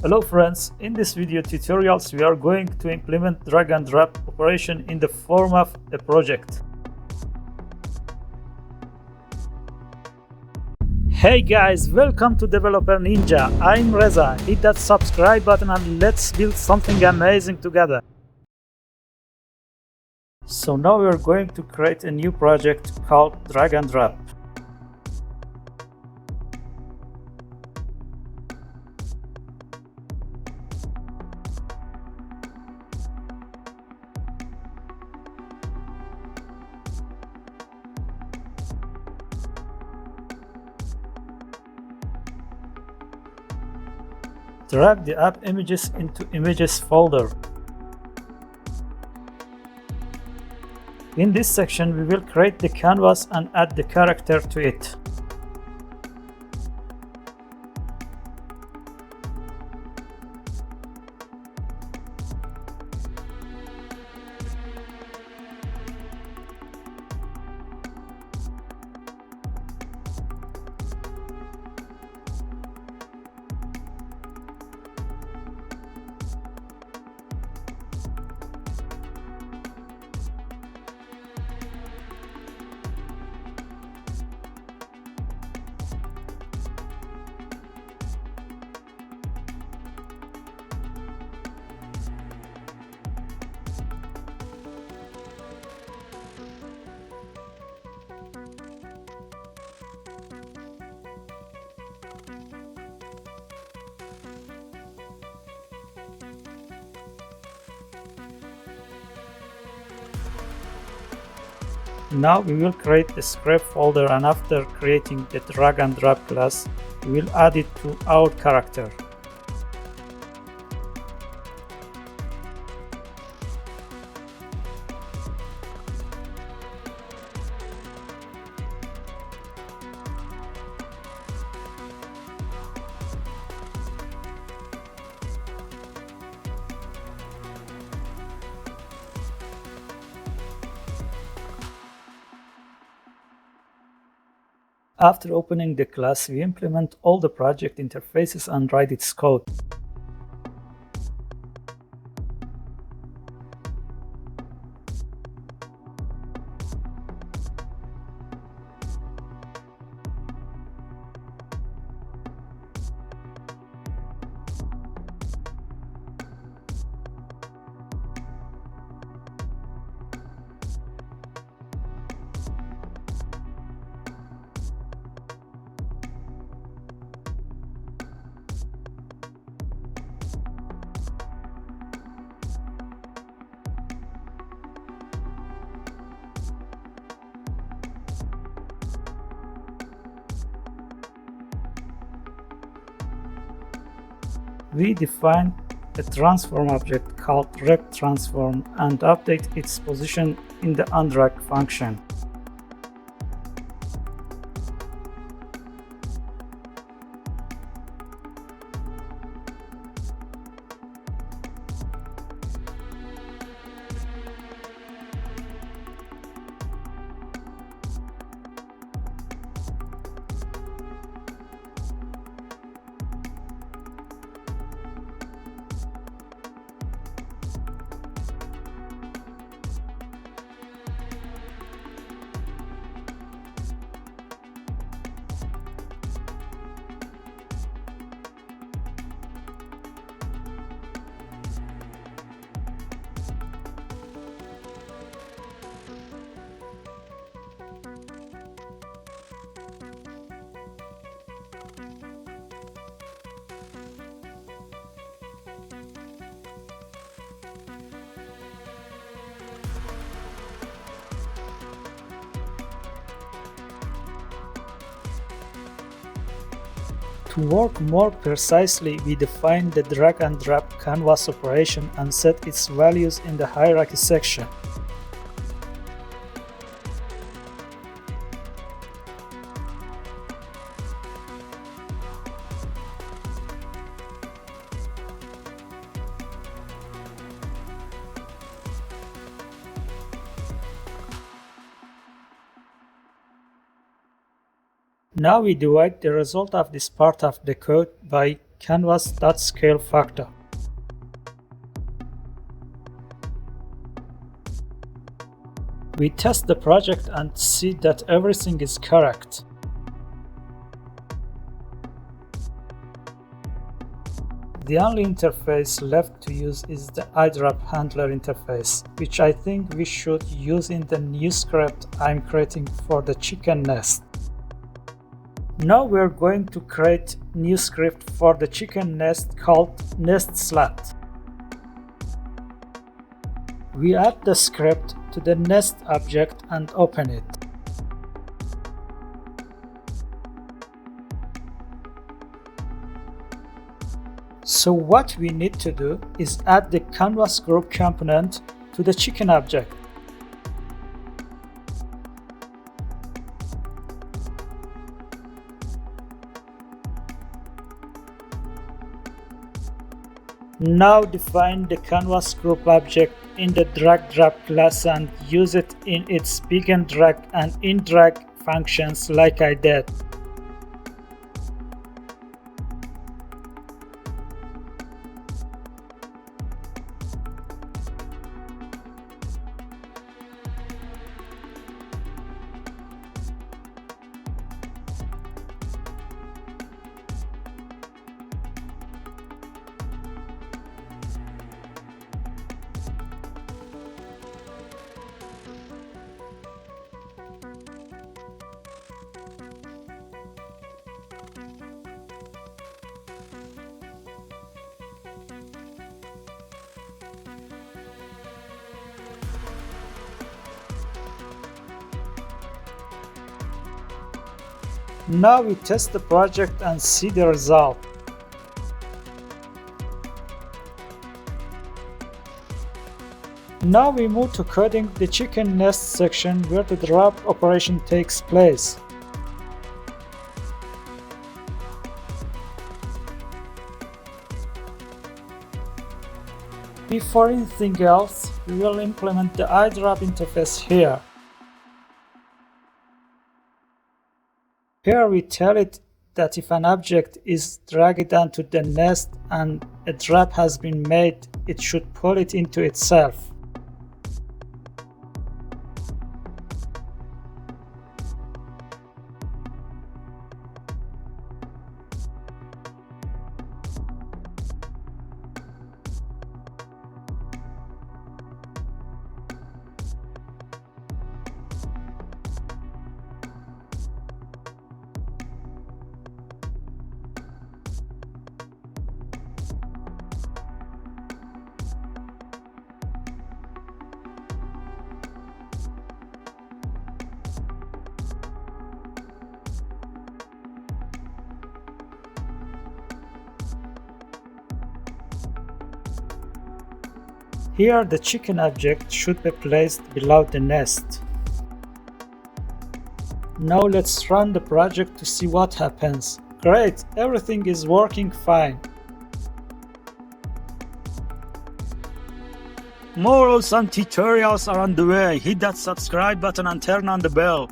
Hello friends, in this video tutorials we are going to implement drag and drop operation in the form of a project. Hey guys, welcome to Developer Ninja. I'm Reza. Hit that subscribe button and let's build something amazing together. So now we are going to create a new project called drag and drop. Drag the app images into images folder. In this section, we will create the canvas and add the character to it. Now we will create a script folder, and after creating the drag and drop class, we will add it to our character. After opening the class, we implement all the project interfaces and write its code. We define a transform object called rectTransform and update its position in the onDrag function. To work more precisely, we define the drag and drop canvas operation and set its values in the hierarchy section. Now we divide the result of this part of the code by canvas.scale-factor. We test the project and see that everything is correct. The only interface left to use is the iDrop handler interface, which I think we should use in the new script I'm creating for the chicken nest. Now we're going to create new script for the chicken nest called nest_slat. We add the script to the nest object and open it. So what we need to do is add the canvas group component to the chicken object. Now define the canvas group object in the drag-drop class and use it in its begin drag and in drag functions like I did. Now we test the project and see the result. Now we move to coding the chicken nest section where the drop operation takes place. Before anything else, we will implement the iDrop interface here. Here we tell it that if an object is dragged onto the nest and a drop has been made, it should pull it into itself. Here the chicken object should be placed below the nest. Now let's run the project to see what happens. Great, everything is working fine. More awesome tutorials are on the way. Hit that subscribe button and turn on the bell.